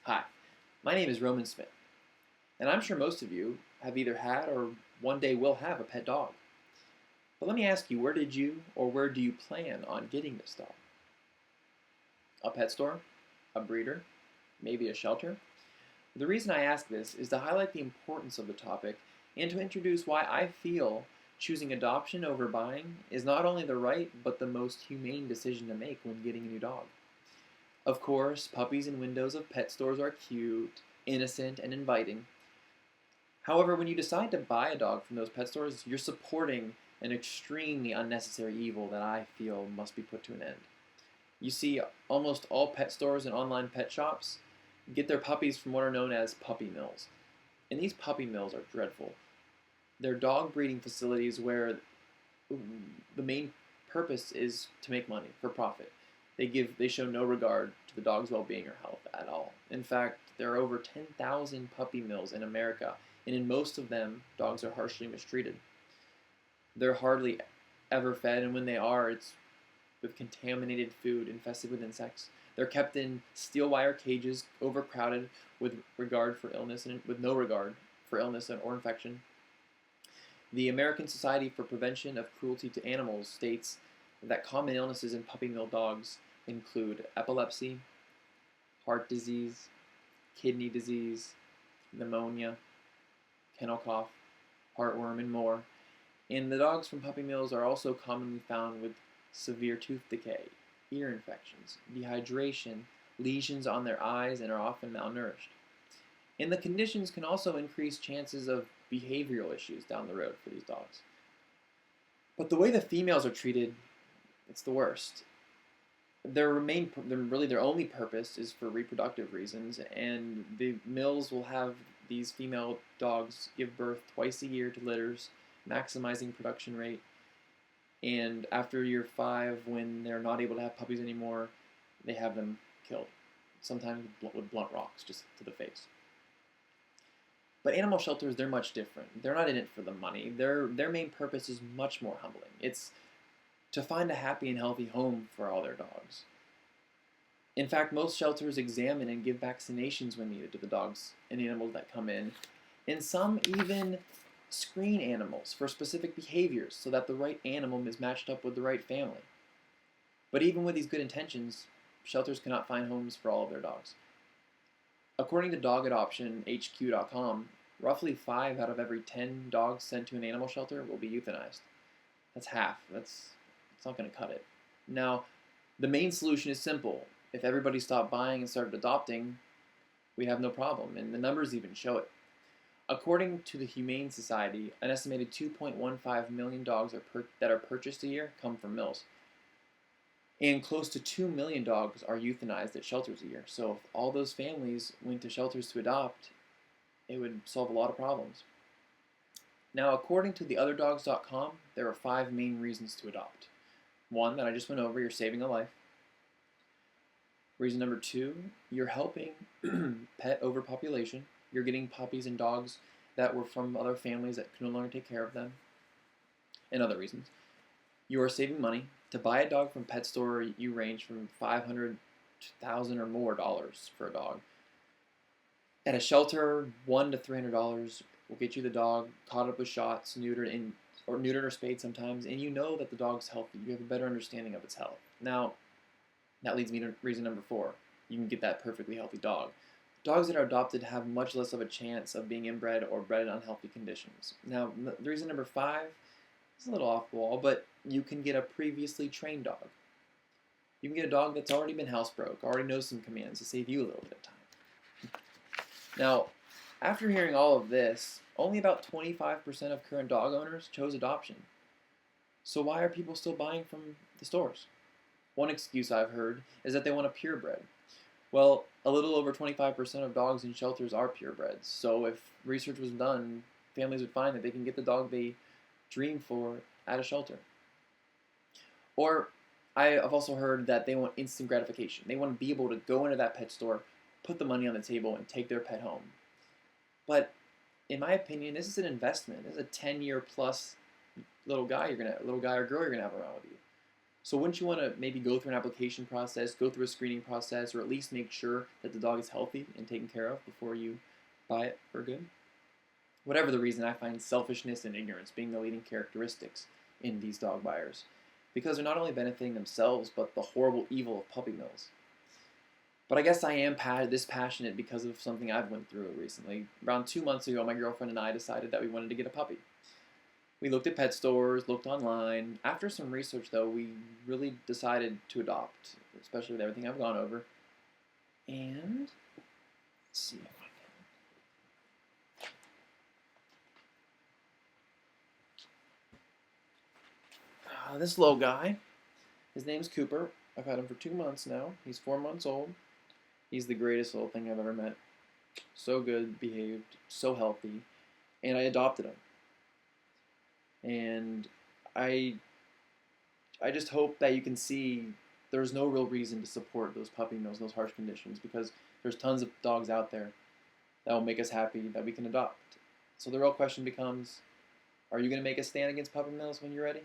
Hi, my name is Roman Smith, and I'm sure most of you have either had or one day will have a pet dog. But let me ask you, where do you plan on getting this dog? A pet store? A breeder? Maybe a shelter? The reason I ask this is to highlight the importance of the topic and to introduce why I feel choosing adoption over buying is not only the right but the most humane decision to make when getting a new dog. Of course, puppies in windows of pet stores are cute, innocent, and inviting. However, when you decide to buy a dog from those pet stores, you're supporting an extremely unnecessary evil that I feel must be put to an end. You see, almost all pet stores and online pet shops get their puppies from what are known as puppy mills. And these puppy mills are dreadful. They're dog breeding facilities where the main purpose is to make money for profit. They show no regard to the dog's well-being or health at all. In fact, there are over 10,000 puppy mills in America, and in most of them, dogs are harshly mistreated. They're hardly ever fed, and when they are, it's with contaminated food infested with insects. They're kept in steel wire cages, overcrowded with regard for illness and with no regard for illness or infection. The American Society for Prevention of Cruelty to Animals states that common illnesses in puppy mill dogs include epilepsy, heart disease, kidney disease, pneumonia, kennel cough, heartworm, and more. And the dogs from puppy mills are also commonly found with severe tooth decay, ear infections, dehydration, lesions on their eyes, and are often malnourished. And the conditions can also increase chances of behavioral issues down the road for these dogs. But the way the females are treated, it's the worst. Their only purpose is for reproductive reasons, and the mills will have these female dogs give birth twice a year to litters, maximizing production rate. And after year 5, when they're not able to have puppies anymore, they have them killed, sometimes with blunt rocks just to the face. But animal shelters, they're much different. They're not in it for the money. Their main purpose is much more humbling. It's to find a happy and healthy home for all their dogs. In fact, most shelters examine and give vaccinations when needed to the dogs and animals that come in, and some even screen animals for specific behaviors so that the right animal is matched up with the right family. But even with these good intentions, shelters cannot find homes for all of their dogs. According to dogadoptionhq.com, roughly 5 out of every 10 dogs sent to an animal shelter will be euthanized. That's half. It's not going to cut it. Now, the main solution is simple. If everybody stopped buying and started adopting, we'd have no problem, and the numbers even show it. According to the Humane Society, an estimated 2.15 million dogs that are purchased a year come from mills. And close to 2 million dogs are euthanized at shelters a year. So if all those families went to shelters to adopt, it would solve a lot of problems. Now, according to theotherdogs.com, there are 5 main reasons to adopt. 1, that I just went over, you're saving a life. Reason number 2, you're helping pet overpopulation. You're getting puppies and dogs that were from other families that could no longer take care of them. And other reasons. You are saving money. To buy a dog from a pet store, you range from $500 to $1,000 or more dollars for a dog. At a shelter, $100 to $300 will get you the dog caught up with shots, neutered or spayed sometimes, and you know that the dog's healthy. You have a better understanding of its health. Now, that leads me to reason number 4. You can get that perfectly healthy dog. Dogs that are adopted have much less of a chance of being inbred or bred in unhealthy conditions. Now, the reason number 5 is a little off the wall, but you can get a previously trained dog. You can get a dog that's already been housebroke, already knows some commands to save you a little bit of time. Now, after hearing all of this, only about 25% of current dog owners chose adoption. So why are people still buying from the stores? One excuse I've heard is that they want a purebred. Well, a little over 25% of dogs in shelters are purebreds. So if research was done, families would find that they can get the dog they dream for at a shelter. Or I've also heard that they want instant gratification. They want to be able to go into that pet store, put the money on the table, and take their pet home. But in my opinion, this is an investment. This is a 10-year plus little guy or girl you're gonna have around with you. So wouldn't you want to maybe go through an application process, go through a screening process, or at least make sure that the dog is healthy and taken care of before you buy it for good? Whatever the reason, I find selfishness and ignorance being the leading characteristics in these dog buyers, because they're not only benefiting themselves, but the horrible evil of puppy mills. But I guess I am this passionate because of something I've went through recently. Around 2 months ago, my girlfriend and I decided that we wanted to get a puppy. We looked at pet stores, looked online. After some research, though, we really decided to adopt, especially with everything I've gone over. And let's see if I can. This little guy, his name's Cooper. I've had him for 2 months now. He's 4 months old. He's the greatest little thing I've ever met. So good behaved, so healthy, and I adopted him. And I I just hope that you can see there's no real reason to support those puppy mills, those harsh conditions, because there's tons of dogs out there that will make us happy that we can adopt. So the real question becomes, are you going to make a stand against puppy mills when you're ready?